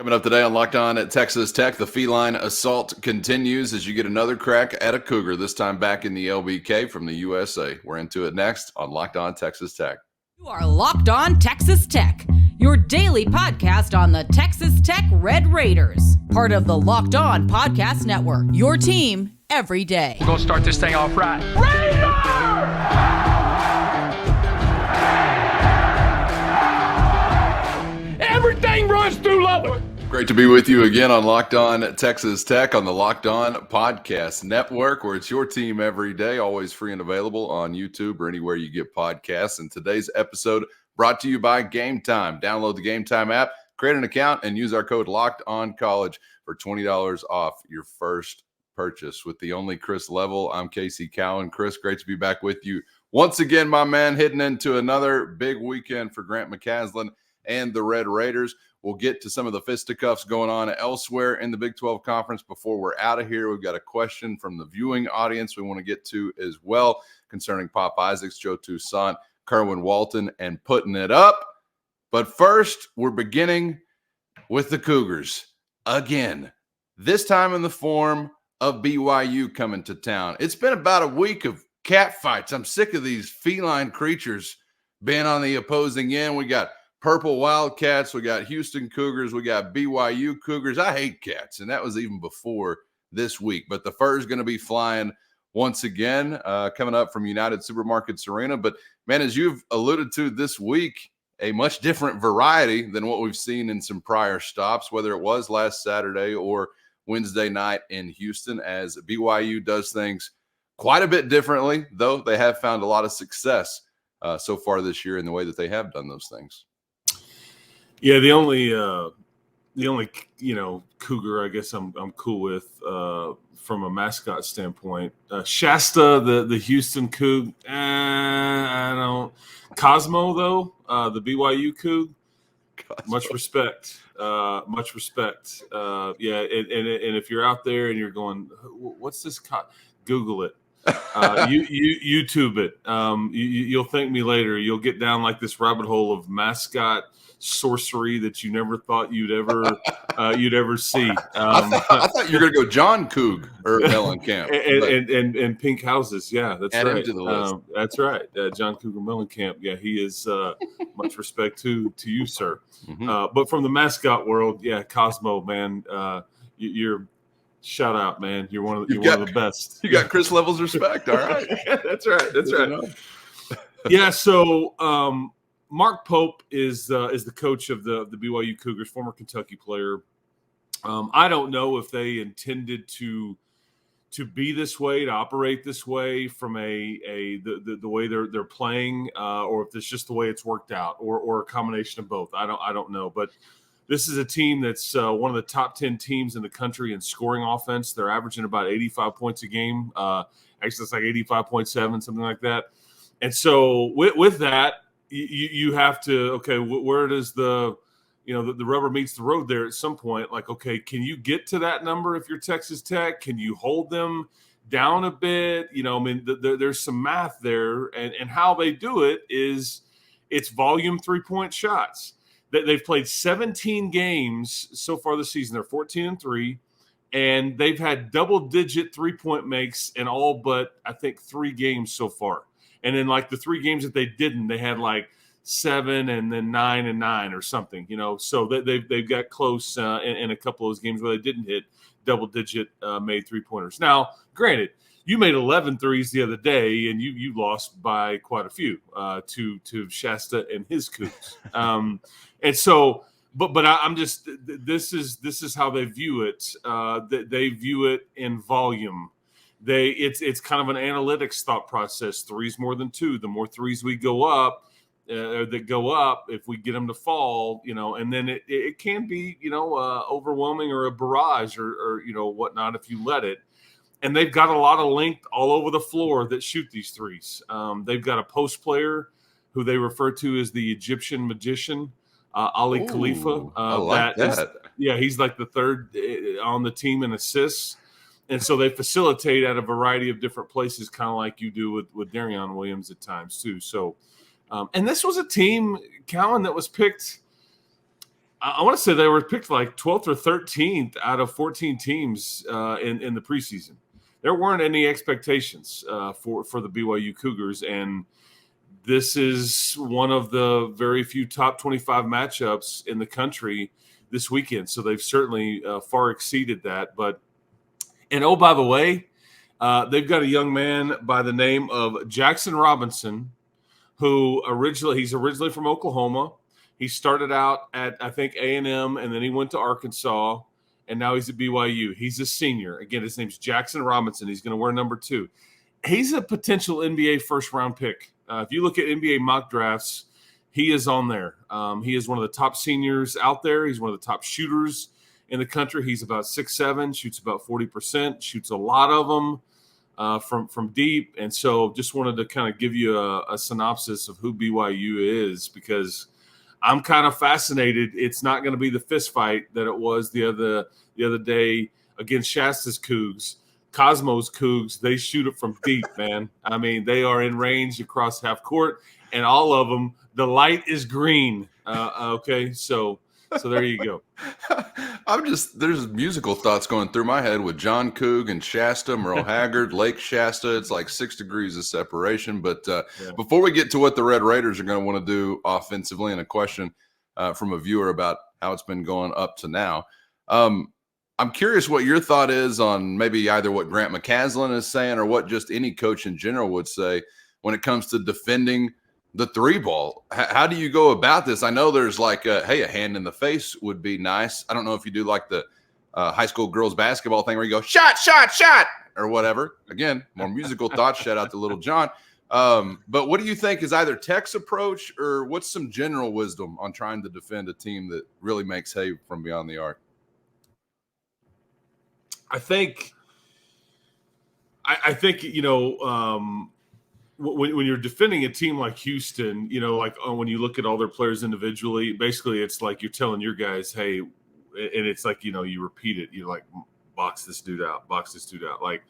Coming up today on Locked On at Texas Tech, the feline assault continues as you get another crack at a Cougar, this time back in the LBK from the USA. We're into it next on Locked On Texas Tech. You are Locked On Texas Tech, your daily podcast on the Texas Tech Red Raiders, part of the Locked On Podcast Network, your team every day. We're going to start this thing off right. Raider! Everything runs through Lubbock. Great to be with you again on Locked On Texas Tech on the Locked On Podcast Network, where it's your team every day, always free and available on YouTube or anywhere you get podcasts. And today's episode brought to you by Gametime. Download the Gametime app, create an account, and use our code LOCKEDONCollege for $20 off your first purchase. With the only Chris Level, I'm Casey Cowan. Chris, great to be back with you once again, my man, heading into another big weekend for Grant McCasland and the Red Raiders. We'll get to some of the fisticuffs going on elsewhere in the Big 12 Conference before we're out of here. We've got a question from the viewing audience we want to get to as well concerning Pop Isaacs, Joe Toussaint, Kerwin Walton, and putting it up. But first, we're beginning with the Cougars again, this time in the form of BYU coming to town. It's been about a week of cat fights. I'm sick of these feline creatures being on the opposing end. We got Purple Wildcats, we got Houston Cougars, we got BYU Cougars. I hate cats, and that was even before this week. But the fur is going to be flying once again, coming up from United Supermarkets Arena. But, man, as you've alluded to this week, a much different variety than what we've seen in some prior stops, whether it was last Saturday or Wednesday night in Houston, as BYU does things quite a bit differently, though they have found a lot of success so far this year in the way that they have done those things. Yeah, the only Cougar I guess I'm cool with from a mascot standpoint. Shasta, the Houston Coug. I don't. Cosmo though, the BYU Coug. Much respect. Much respect. Yeah, and if you're out there and you're going, what's this? Google it. YouTube it. You'll thank me later. You'll get down like this rabbit hole of mascot sorcery that you never thought you'd ever see. I thought you were going to go John Coug or Mellencamp and pink houses. Yeah, that's add right. Him to the list. That's right. John Cougar Mellencamp. Yeah, he is. Much respect to you, sir. Mm-hmm. But from the mascot world, yeah, Cosmo, man, you're. Shout out, man! You're one of the best. You got Chris Level's respect. All right, that's right. That's right. Yeah. So Mark Pope is the coach of the BYU Cougars, former Kentucky player. I don't know if they intended to be this way, to operate this way from the way they're playing, or if it's just the way it's worked out, or a combination of both. I don't know, but. This is a team that's one of the top 10 teams in the country in scoring offense. They're averaging about 85 points a game. Actually, it's like 85.7, something like that. And so with that, you have to, okay, where does the rubber meets the road there at some point? Like, okay, can you get to that number if you're Texas Tech? Can you hold them down a bit? There's some math there. And how they do it is it's volume 3-point shots. They've played 17 games so far this season. They're 14-3, and they've had double-digit 3-point makes in all but, I think, 3 games so far. And then, like, the 3 games that they didn't, they had, like, 7 and then 9 and 9 or something, So they've got close in a couple of those games where they didn't hit double-digit made 3-pointers. Now, granted, you made 11 threes the other day, and you lost by quite a few to Shasta and his Cougs. And so, but I'm just this is how they view it. They view it in volume. It's kind of an analytics thought process. 3's more than 2. The more 3s we go up, if we get them to fall, and then it can be overwhelming or a barrage or whatnot if you let it. And they've got a lot of length all over the floor that shoot these 3s. They've got a post player who they refer to as the Egyptian magician. Ali Khalifa. I like that. He's like the third on the team in assists. And so they facilitate at a variety of different places, kind of like you do with Darion Williams at times too. So, and this was a team, Cowan, that was picked I want to say they were picked like 12th or 13th out of 14 teams in the preseason. There weren't any expectations for the BYU Cougars, and this is one of the very few top 25 matchups in the country this weekend. So they've certainly far exceeded that. And oh, by the way, they've got a young man by the name of Jackson Robinson, who he's originally from Oklahoma. He started out at, I think, A&M, and then he went to Arkansas, and now he's at BYU. He's a senior. Again, his name's Jackson Robinson. He's going to wear number 2. He's a potential NBA first-round pick. If you look at NBA mock drafts, he is on there. He is one of the top seniors out there. He's one of the top shooters in the country. He's about 6'7", shoots about 40%, shoots a lot of them from deep. And so just wanted to kind of give you a synopsis of who BYU is, because I'm kind of fascinated. It's not going to be the fist fight that it was the other day against Shasta's Cougs. Cosmo's Cougs, they shoot it from deep, man. I mean, they are in range across half court, and all of them, the light is green. Okay, so there you go. There's musical thoughts going through my head with John Coug and Shasta, Merle Haggard, Lake Shasta. It's like 6 degrees of separation. But before we get to what the Red Raiders are going to want to do offensively, and a question from a viewer about how it's been going up to now, I'm curious what your thought is on maybe either what Grant McCaslin is saying or what just any coach in general would say when it comes to defending the 3-ball. How do you go about this? I know there's like a hand in the face would be nice. I don't know if you do like the high school girls basketball thing where you go, shot, or whatever. Again, more musical thoughts. Shout out to little John. But what do you think is either Tech's approach, or what's some general wisdom on trying to defend a team that really makes hay from beyond the arc? I think when you're defending a team like Houston, when you look at all their players individually, basically it's like you're telling your guys, hey, and it's like, you repeat it. You're like, box this dude out. Like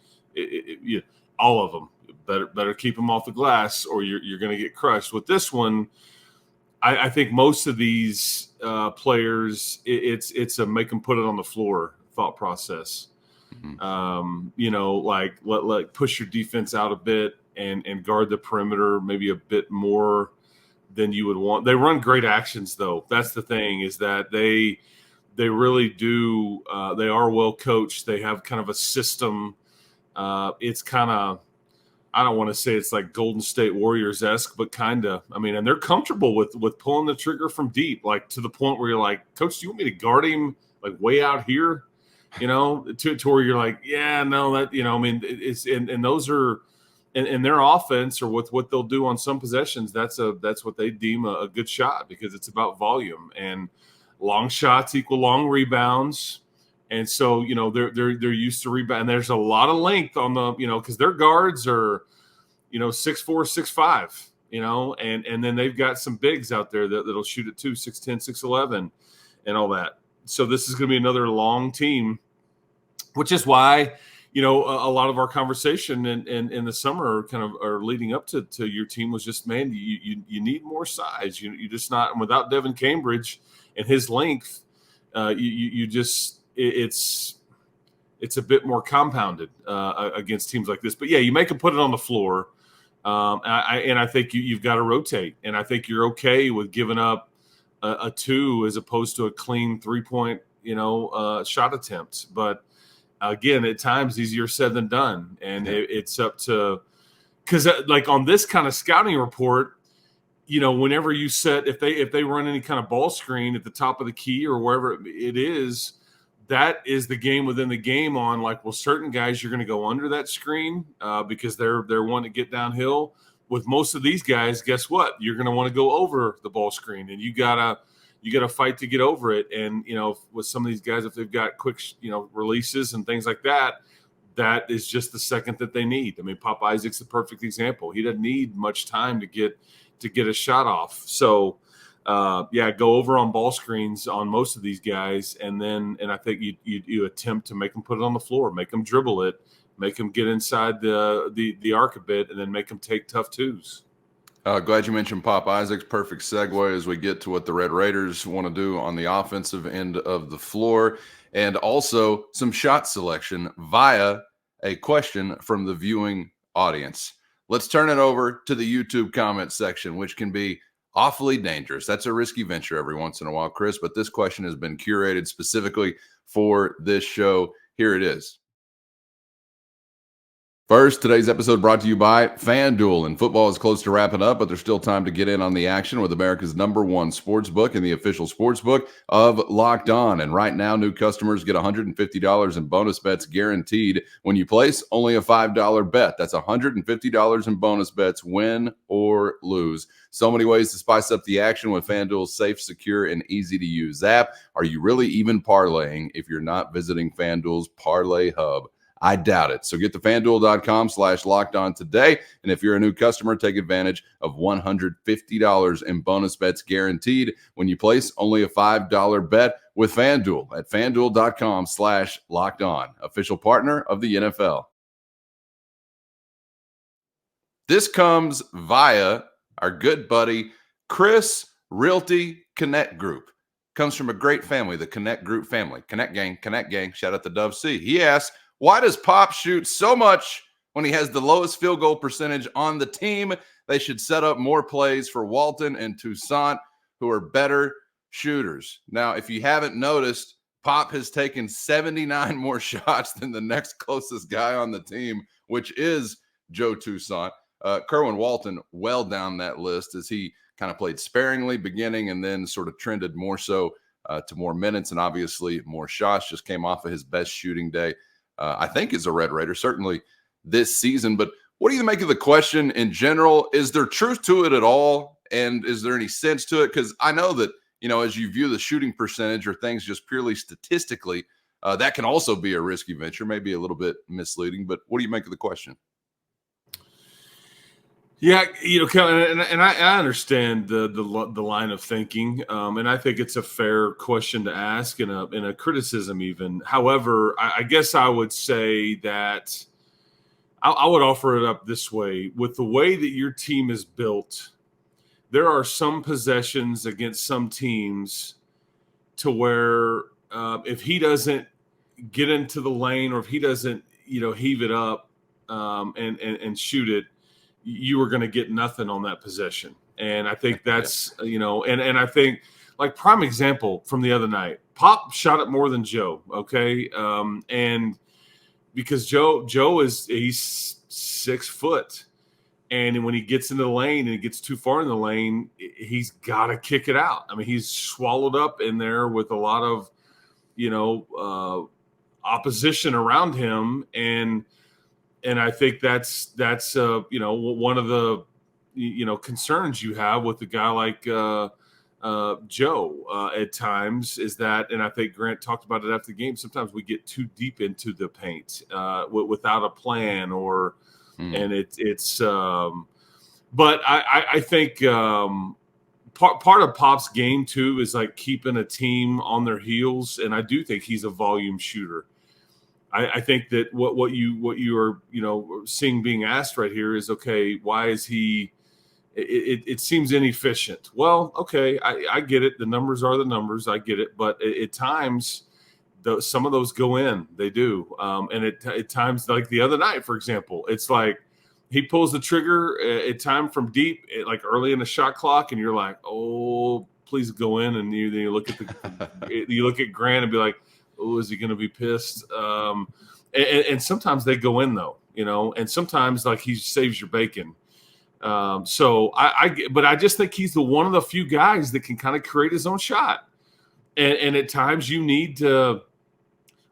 all of them better keep them off the glass, or you're going to get crushed. With this one, I think most of these players, it's a make them put it on the floor thought process. Like let push your defense out a bit and guard the perimeter maybe a bit more than you would want. They run great actions, though. That's the thing, is that they really do. They are well coached. They have kind of a system. It's kind of, I don't want to say it's like Golden State Warriors-esque, but kind of. I mean, and they're comfortable with pulling the trigger from deep, like to the point where you're like, Coach, do you want me to guard him like way out here? To where you're like, yeah, no, that, I mean, it's, and those are, and their offense, or with what they'll do on some possessions, that's what they deem a good shot, because it's about volume, and long shots equal long rebounds. And so, they're used to rebound, and there's a lot of length on the, because their guards are, 6'4", 6'5", and then they've got some bigs out there that'll shoot it too, 6'10", 6'11", and all that. So this is going to be another long team, which is why, a lot of our conversation in the summer kind of are leading up to your team was just, man, you need more size. You just not, without Devin Cambridge and his length, it's a bit more compounded against teams like this. But yeah, you make them put it on the floor, and I think you've got to rotate, and I think you're okay with giving up a 2 as opposed to a clean 3-point, shot attempt. But again, at times easier said than done. And it's up to, because like on this kind of scouting report, whenever you set, if they run any kind of ball screen at the top of the key or wherever it is, that is the game within the game on, like, well, certain guys you're going to go under that screen because they're wanting to get downhill. With most of these guys, guess what? You're going to want to go over the ball screen, and you gotta fight to get over it. And with some of these guys, if they've got quick releases and things like that, that is just the second that they need. I mean, Pop Isaac's the perfect example. He doesn't need much time to get a shot off. So go over on ball screens on most of these guys, and I think you attempt to make them put it on the floor, make them dribble it, make them get inside the arc a bit, and then make them take tough twos. Glad you mentioned Pop Isaacs. Perfect segue as we get to what the Red Raiders want to do on the offensive end of the floor, and also some shot selection via a question from the viewing audience. Let's turn it over to the YouTube comment section, which can be awfully dangerous. That's a risky venture every once in a while, Chris, but this question has been curated specifically for this show. Here it is. First, today's episode brought to you by FanDuel. And football is close to wrapping up, but there's still time to get in on the action with America's #1 sports book and the official sports book of Locked On. And right now, new customers get $150 in bonus bets guaranteed when you place only a $5 bet. That's $150 in bonus bets, win or lose. So many ways to spice up the action with FanDuel's safe, secure, and easy-to-use app. Are you really even parlaying if you're not visiting FanDuel's Parlay Hub? I doubt it. So get to FanDuel.com/lockedon today. And if you're a new customer, take advantage of $150 in bonus bets guaranteed when you place only a $5 bet with FanDuel at FanDuel.com/lockedon, official partner of the NFL. This comes via our good buddy, Chris Realty Connect Group. Comes from a great family, the Connect Group family. Connect Gang. Shout out to Dove C. He asks, why does Pop shoot so much when he has the lowest field goal percentage on the team? They should set up more plays for Walton and Toussaint, who are better shooters. Now, if you haven't noticed, Pop has taken 79 more shots than the next closest guy on the team, which is Joe Toussaint. Kerwin Walton well down that list as he kind of played sparingly beginning and then sort of trended more so to more minutes and obviously more shots. Just came off of his best shooting day. I think is a Red Raider, certainly this season. But what do you make of the question in general? Is there truth to it at all? And is there any sense to it? Because I know that, as you view the shooting percentage or things just purely statistically, that can also be a risky venture, maybe a little bit misleading. But what do you make of the question? Yeah, and I understand the line of thinking, and I think it's a fair question to ask and a criticism even. However, I guess I would say that I would offer it up this way. With the way that your team is built, there are some possessions against some teams to where if he doesn't get into the lane or if he doesn't, heave it up and shoot it, you were going to get nothing on that possession. And I think that's, and I think like prime example from the other night, Pop shot it more than Joe. Okay. And because Joe he's 6 foot, and when he gets into the lane and it gets too far in the lane, he's got to kick it out. I mean, he's swallowed up in there with a lot of, opposition around him. And I think that's one of the concerns you have with a guy like Joe at times is that, and I think Grant talked about it after the game. Sometimes we get too deep into the paint without a plan, and it's. But I think part of Pop's game too is like keeping a team on their heels, and I do think he's a volume shooter. I think that what you are seeing being asked right here is, okay, why is he? It seems inefficient. Well, okay, I get it. The numbers are the numbers. I get it. But at times, some of those go in. They do. And at times, like the other night, for example, it's like he pulls the trigger at time from deep, like early in the shot clock, and you're like, oh, please go in. And you look at you look at Grant and be like, oh, is he going to be pissed? And sometimes they go in though, and sometimes like he saves your bacon. So but I just think he's one of the few guys that can kind of create his own shot. And at times you need to,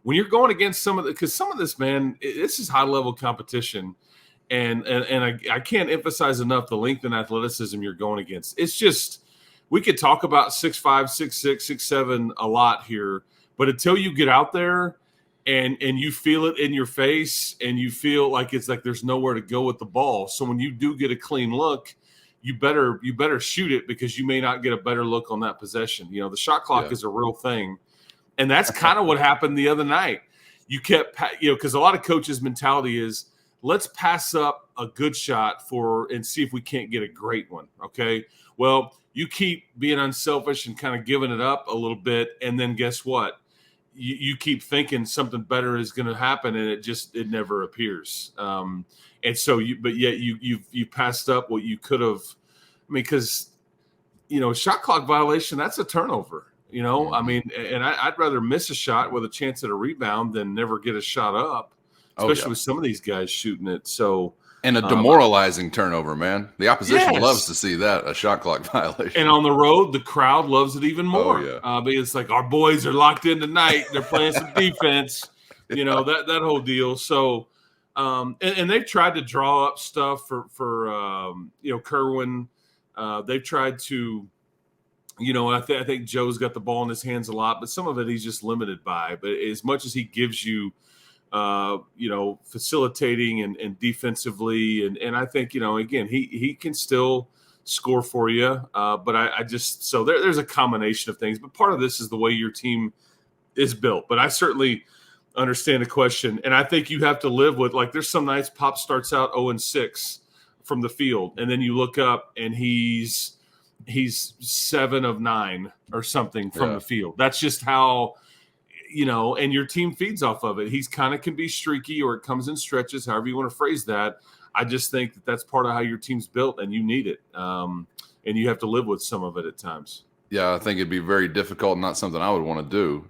when you're going against because some of this, man, this is high level competition. And I can't emphasize enough the length and athleticism you're going against. It's just, we could talk about 6'5", 6'6", 6'7" a lot here. But until you get out there and you feel it in your face and you feel like it's like there's nowhere to go with the ball. So when you do get a clean look, you better shoot it because you may not get a better look on that possession. The shot clock is a real thing. And that's kind of what happened the other night. You kept, because a lot of coaches' mentality is let's pass up a good shot and see if we can't get a great one. Okay. Well, you keep being unselfish and kind of giving it up a little bit. And then guess what? You keep thinking something better is going to happen, and it never appears. And so but yet you passed up what you could have. I mean, because, shot clock violation, that's a turnover, I mean, and I'd rather miss a shot with a chance at a rebound than never get a shot up, especially with some of these guys shooting it. So, and a demoralizing turnover, man. The opposition loves to see that, a shot clock violation. And on the road, the crowd loves it even more. Oh, yeah. Because it's like, our boys are locked in tonight. They're playing some defense, that whole deal. So, and they've tried to draw up stuff for Kerwin. They've tried to, I think Joe's got the ball in his hands a lot, but some of it he's just limited by. But as much as he gives you, facilitating and defensively. And I think, again, he can still score for you. But I just, so there's a combination of things, but part of this is the way your team is built. But I certainly understand the question. And I think you have to live with, like, there's some nights Pop starts out 0-6 from the field. And then you look up and he's 7 of 9 or something from the field. That's just how, and your team feeds off of it. He's kind of can be streaky, or it comes in stretches, however you want to phrase that. I just think that's part of how your team's built, and you need it. And you have to live with some of it at times. Yeah, I think it'd be very difficult, not something I would want to do.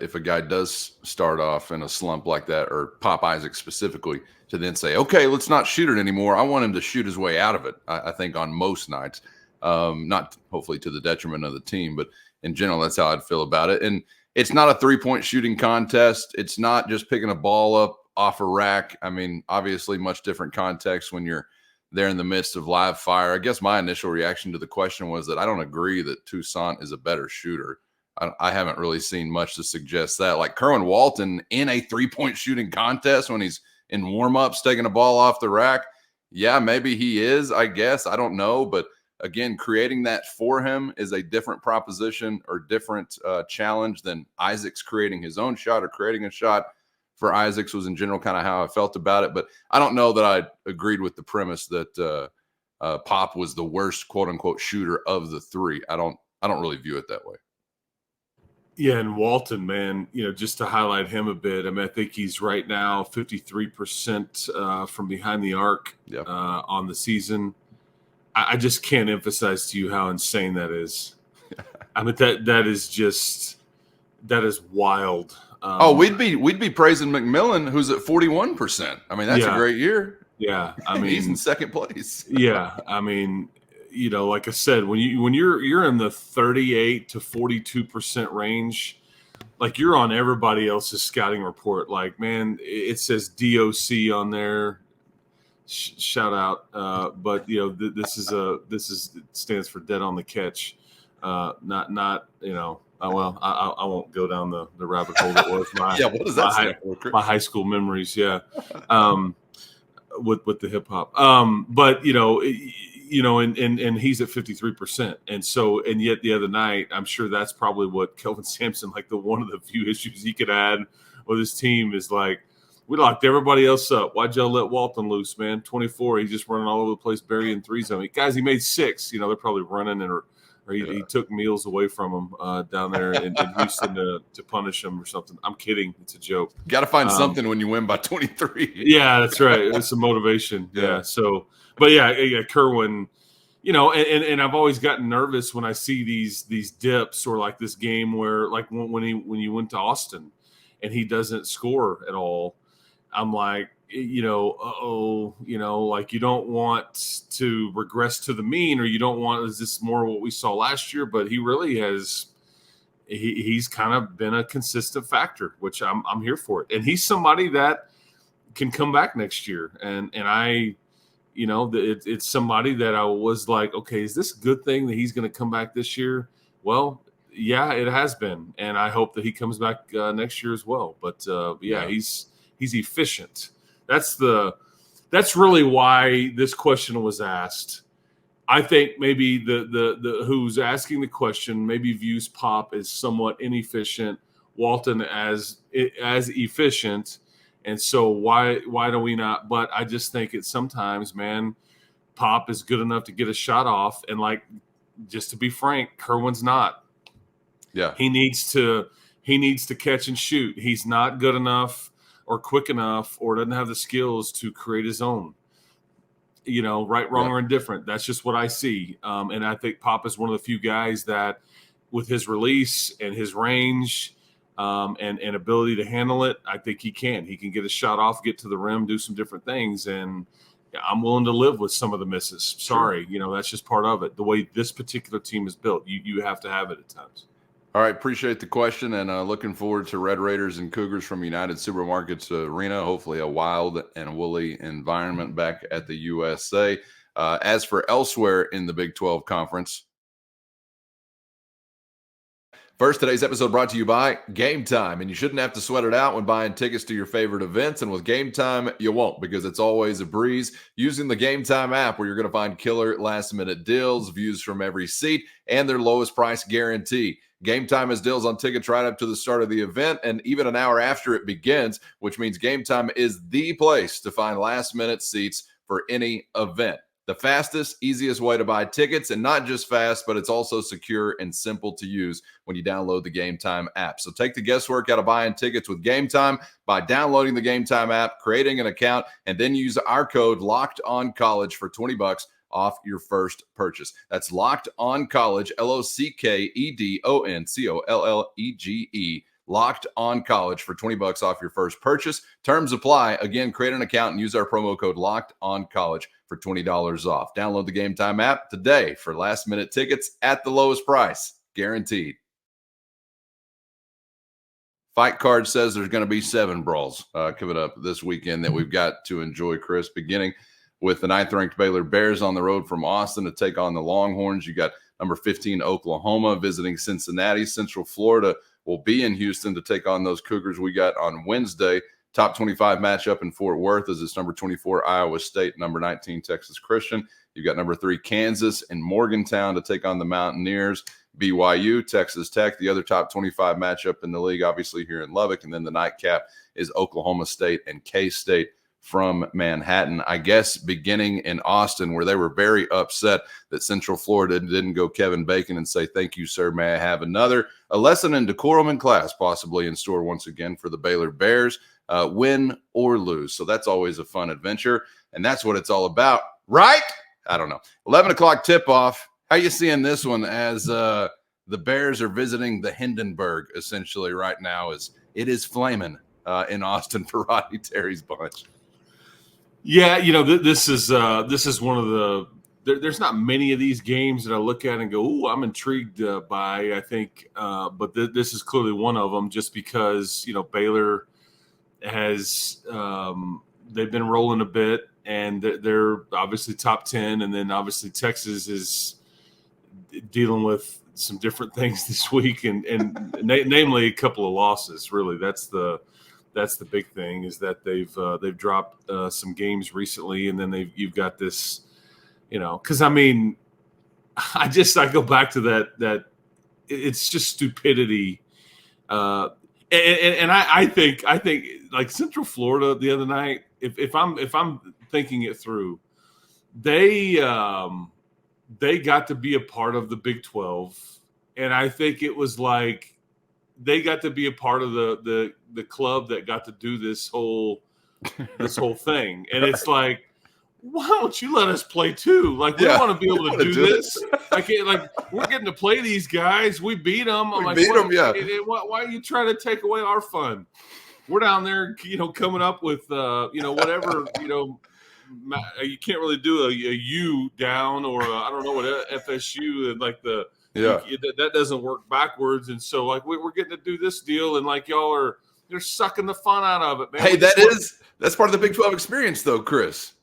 If a guy does start off in a slump like that, or Pop Isaac specifically, to then say, okay, let's not shoot it anymore. I want him to shoot his way out of it, I think, on most nights. Not hopefully to the detriment of the team, but in general, that's how I'd feel about it. And it's not a three-point shooting contest. It's not just picking a ball up off a rack. I mean, obviously much different context when you're there in the midst of live fire. I guess my initial reaction to the question was that I don't agree that Toussaint is a better shooter. I haven't really seen much to suggest that. Like Kerwin Walton in a three-point shooting contest when he's in warm-ups taking a ball off the rack, yeah, maybe he is, I guess. I don't know, but again, creating that for him is a different proposition or different challenge than Isaac's creating his own shot or creating a shot for Isaac's was in general kind of how I felt about it. But I don't know that I agreed with the premise that Pop was the worst quote unquote shooter of the three. I don't really view it that way. Yeah, and Walton, man, just to highlight him a bit, I mean, I think he's right now 53% from behind the arc on the season. I just can't emphasize to you how insane that is. I mean, that is wild. We'd be praising McMillan, who's at 41%. I mean, that's a great year. Yeah, I mean, he's in second place. Yeah, I mean, like I said, when you're in the 38 to 42% range, like you're on everybody else's scouting report. Like, man, it says DOC on there. Shout out, but this it stands for dead on the catch, not well, I won't go down the rabbit hole that was my what does that stand for? My high school memories, with the hip hop, but and he's at 53%, and so and yet the other night, I'm sure that's probably what Kelvin Sampson, like one of the few issues he could add with his team is like, we locked everybody else up. Why'd y'all let Walton loose, man? 24, he's just running all over the place, burying threes. I mean, guys, he made 6. They're probably running or he took meals away from him down there in Houston to punish him or something. I'm kidding. It's a joke. Got to find something when you win by 23. Yeah, that's right. It's some motivation. Yeah. So, but Kerwin, and I've always gotten nervous when I see these dips or like this game where like when you went to Austin and he doesn't score at all. I'm like, like you don't want to regress to the mean, or you don't want, is this more what we saw last year? But he really has, he's kind of been a consistent factor, which I'm here for it. And he's somebody that can come back next year. And I, it's somebody that I was like, okay, is this a good thing that he's going to come back this year? Well, yeah, it has been. And I hope that he comes back next year as well. But he's efficient. That's really why this question was asked. I think maybe the who's asking the question maybe views Pop as somewhat inefficient, Walton as efficient, And so why do we not? But I just think it's sometimes, man, Pop is good enough to get a shot off. And like, just to be frank, Kerwin's not. Yeah. He needs to catch and shoot. He's not good enough or quick enough or doesn't have the skills to create his own. Right, wrong, or indifferent. That's just what I see. And I think Pop is one of the few guys that with his release and his range and ability to handle it, I think he can. He can get a shot off, get to the rim, do some different things. And I'm willing to live with some of the misses. Sorry, that's just part of it. The way this particular team is built, you have to have it at times. All right, appreciate the question, and looking forward to Red Raiders and Cougars from United Supermarkets Arena. Hopefully a wild and woolly environment back at the USA. As for elsewhere in the Big 12 Conference, first, today's episode brought to you by Gametime, and you shouldn't have to sweat it out when buying tickets to your favorite events, and with Gametime, you won't, because it's always a breeze. Using the Gametime app, where you're going to find killer last-minute deals, views from every seat, and their lowest price guarantee. Gametime has deals on tickets right up to the start of the event and even an hour after it begins, which means Gametime is the place to find last-minute seats for any event. The fastest, easiest way to buy tickets, and not just fast, but it's also secure and simple to use when you download the Gametime app. So take the guesswork out of buying tickets with Gametime by downloading the Gametime app, creating an account, and then use our code LOCKEDONCollege for $20 off your first purchase. That's Locked On College, LOCKEDONCOLLEGE, Locked On College for $20 off your first purchase. Terms apply. Again, create an account and use our promo code Locked On College for $20 off. Download the Gametime app today for last-minute tickets at the lowest price, guaranteed. Fight Card says there's going to be 7 brawls coming up this weekend that we've got to enjoy, Chris, beginning with the 9th-ranked Baylor Bears on the road from Austin to take on the Longhorns. You got number 15 Oklahoma visiting Cincinnati. Central Florida will be in Houston to take on those Cougars we got on Wednesday. Top 25 matchup in Fort Worth is this number 24 Iowa State, number 19 Texas Christian. You've got number 3 Kansas and Morgantown to take on the Mountaineers. BYU, Texas Tech, the other top 25 matchup in the league, obviously here in Lubbock. And then the nightcap is Oklahoma State and K-State from Manhattan. I guess beginning in Austin, where they were very upset that Central Florida didn't go Kevin Bacon and say, "Thank you, sir. May I have another?" A lesson in decorum in class possibly in store once again for the Baylor Bears, win or lose. So that's always a fun adventure, and that's what it's all about, right? I don't know. 11 o'clock tip-off. How you seeing this one as the Bears are visiting the Hindenburg essentially right now as it is flaming in Austin for Rodney Terry's bunch? Yeah, this is one of the there's not many of these games that I look at and go, "Ooh, I'm intrigued by." I think, but this is clearly one of them, just because Baylor has they've been rolling a bit, and they're obviously top 10, and then obviously Texas is dealing with some different things this week, and namely a couple of losses. Really, that's the big thing, is that they've dropped some games recently, and then you've got this, because I go back to that it's just stupidity, and I think like Central Florida the other night, if I'm thinking it through, they got to be a part of the Big 12, and I think it was like they got to be a part of the club that got to do this whole thing. And it's like, why don't you let us play too? Like, we want to be able to do this. Like, we're getting to play these guys. We beat them. I'm like, why are you trying to take away our fun? We're down there, coming up with, whatever, you can't really do a U down or I don't know what FSU and like the, that doesn't work backwards. And so like we're getting to do this deal, and like you're sucking the fun out of it, man. Hey, that's part of the Big 12 experience though, Chris.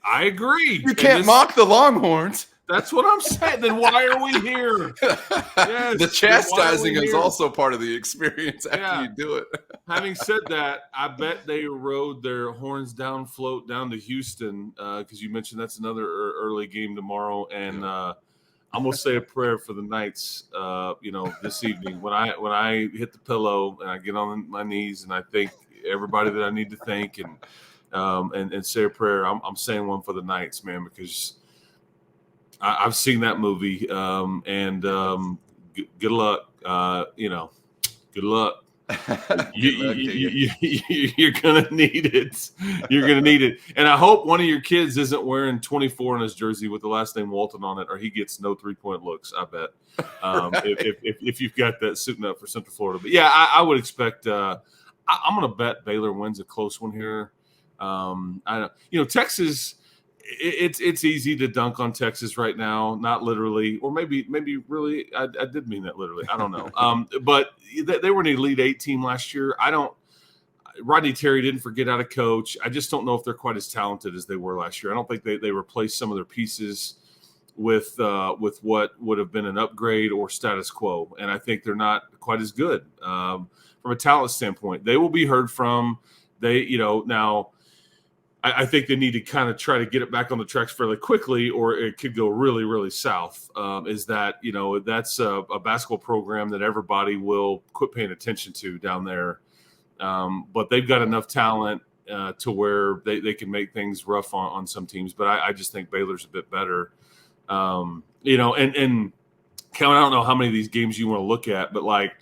I agree. You can't mock the Longhorns. That's what I'm saying. Then why are we here? Yes, the chastising is also part of the experience after you do it. Having said that, I bet they rode their horns down float down to Houston, because you mentioned that's another early game tomorrow, and I'm gonna say a prayer for the Knights, this evening when I hit the pillow and I get on my knees and I think, everybody that I need to thank and say a prayer. I'm saying one for the Knights, man, because I've seen that movie. Good luck. Good luck. You're gonna need it. You're gonna need it. And I hope one of your kids isn't wearing 24 on his jersey with the last name Walton on it, or he gets no 3-point looks. I bet. If you've got that suiting up for Central Florida, but yeah, I would expect. I'm gonna bet Baylor wins a close one here. Texas. It's easy to dunk on Texas right now, not literally, or maybe really. I did mean that literally. I don't know. But they were an Elite 8 team last year. Rodney Terry didn't forget how to coach. I just don't know if they're quite as talented as they were last year. I don't think they replaced some of their pieces with what would have been an upgrade or status quo, and I think they're not quite as good from a talent standpoint. They will be heard from. Now. I think they need to kind of try to get it back on the tracks fairly quickly, or it could go really, really south. That's a basketball program that everybody will quit paying attention to down there. But they've got enough talent to where they can make things rough on some teams. But I just think Baylor's a bit better. And Kevin, I don't know how many of these games you want to look at, but like,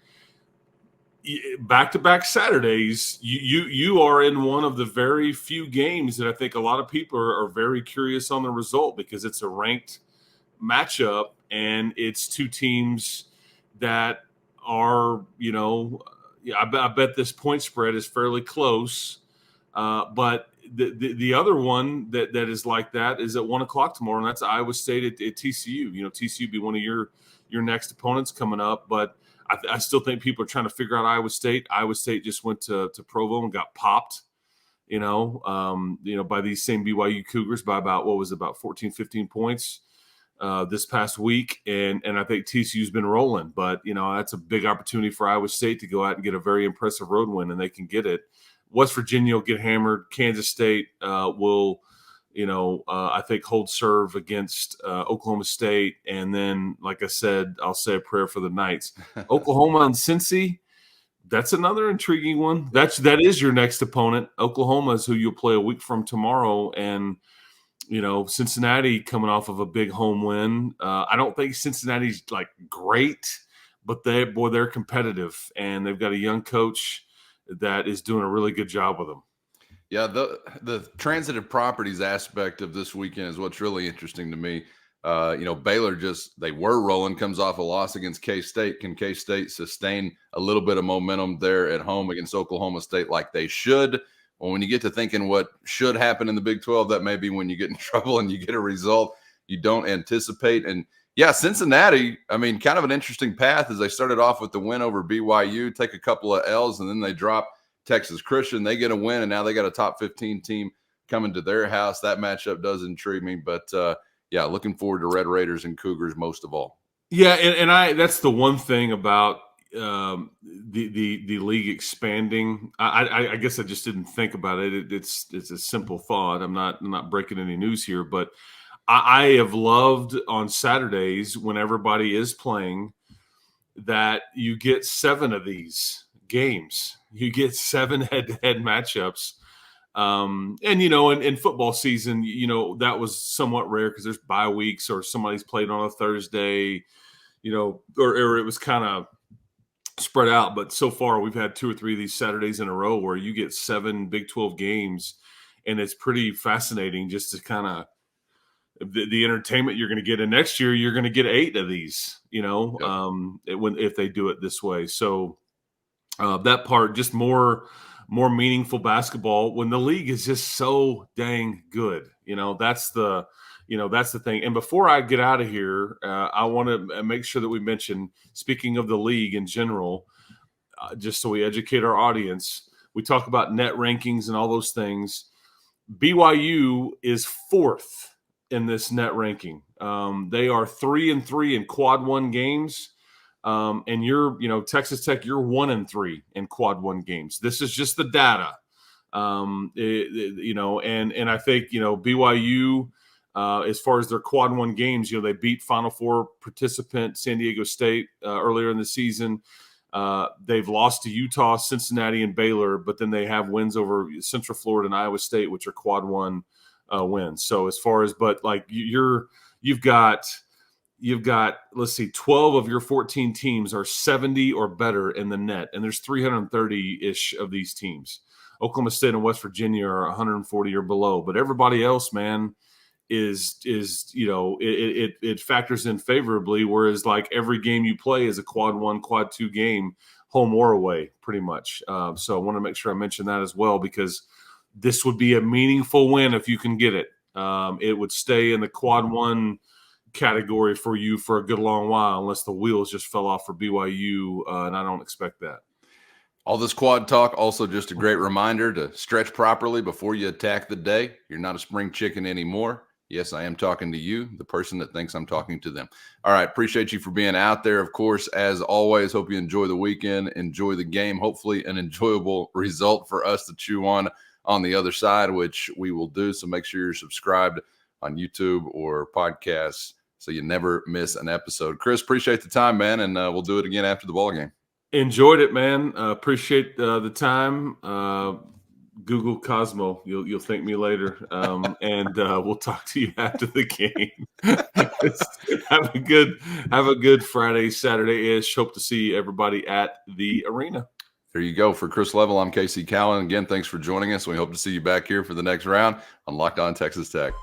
back-to-back Saturdays, you are in one of the very few games that I think a lot of people are very curious on the result, because it's a ranked matchup and it's two teams that are, I bet this point spread is fairly close. But the other one that is like that is at 1:00 tomorrow, and that's Iowa State at TCU. TCU be one of your next opponents coming up, but I still think people are trying to figure out Iowa State. Iowa State just went to Provo and got popped, by these same BYU Cougars by about 14, 15 points this past week. And I think TCU's been rolling, but that's a big opportunity for Iowa State to go out and get a very impressive road win, and they can get it. West Virginia will get hammered. Kansas State will, I think hold serve against Oklahoma State. And then, like I said, I'll say a prayer for the Knights. Oklahoma and Cincy, that's another intriguing one. That is your next opponent. Oklahoma is who you'll play a week from tomorrow. And, Cincinnati coming off of a big home win. I don't think Cincinnati's like great, but they're competitive. And they've got a young coach that is doing a really good job with them. Yeah, the transitive properties aspect of this weekend is what's really interesting to me. Baylor they were rolling, comes off a loss against K-State. Can K-State sustain a little bit of momentum there at home against Oklahoma State like they should? Well, when you get to thinking what should happen in the Big 12, that may be when you get in trouble and you get a result you don't anticipate. And yeah, Cincinnati, kind of an interesting path as they started off with the win over BYU, take a couple of L's, and then they drop Texas Christian. They get a win, and now they got a top 15 team coming to their house. That matchup does intrigue me, but looking forward to Red Raiders and Cougars most of all. Yeah, and that's the one thing about the league expanding. I guess I just didn't think about it. It's a simple thought. I'm not breaking any news here, but I have loved on Saturdays when everybody is playing that you get 7 of these games. You get 7 head-to-head matchups. In football season, that was somewhat rare because there's bye weeks or somebody's played on a Thursday, or it was kind of spread out. But so far we've had 2 or 3 of these Saturdays in a row where you get 7 Big 12 games, and it's pretty fascinating just to kind of the entertainment you're going to get. And next year you're going to get 8 of these, if they do it this way. So that part, just more meaningful basketball when the league is just so dang good. That's the thing. And before I get out of here, I want to make sure that we mention, speaking of the league in general, just so we educate our audience, we talk about net rankings and all those things. BYU is 4th in this net ranking. They are 3-3 in quad 1 games. And you're, Texas Tech, you're 1-3 in quad 1 games. This is just the data. And I think, BYU, as far as their quad 1 games, they beat Final Four participant San Diego State earlier in the season. They've lost to Utah, Cincinnati, and Baylor, but then they have wins over Central Florida and Iowa State, which are quad one wins. So as far as, but like you've got, let's see, 12 of your 14 teams are 70 or better in the net, and there's 330-ish of these teams. Oklahoma State and West Virginia are 140 or below, but everybody else, man, is it factors in favorably, whereas like every game you play is a quad one, quad two game, home or away, pretty much. So I want to make sure I mention that as well, because this would be a meaningful win if you can get it. It would stay in the quad one category for you for a good long while, unless the wheels just fell off for BYU, and I don't expect that. All this quad talk, also just a great reminder to stretch properly before you attack the day. You're not a spring chicken anymore. Yes, I am talking to you, the person that thinks I'm talking to them. All right, appreciate you for being out there. Of course, as always, hope you enjoy the weekend, enjoy the game, hopefully an enjoyable result for us to chew on the other side, which we will do. So make sure you're subscribed on YouTube or podcasts so you never miss an episode. Chris, appreciate the time, man, and we'll do it again after the ball game. Enjoyed it, man. Appreciate the time. Google Cosmo. You'll thank me later. And we'll talk to you after the game. Have a good Friday, Saturday-ish. Hope to see everybody at the arena. There you go. For Chris Level, I'm Casey Cowan. Again, thanks for joining us. We hope to see you back here for the next round on Locked On Texas Tech.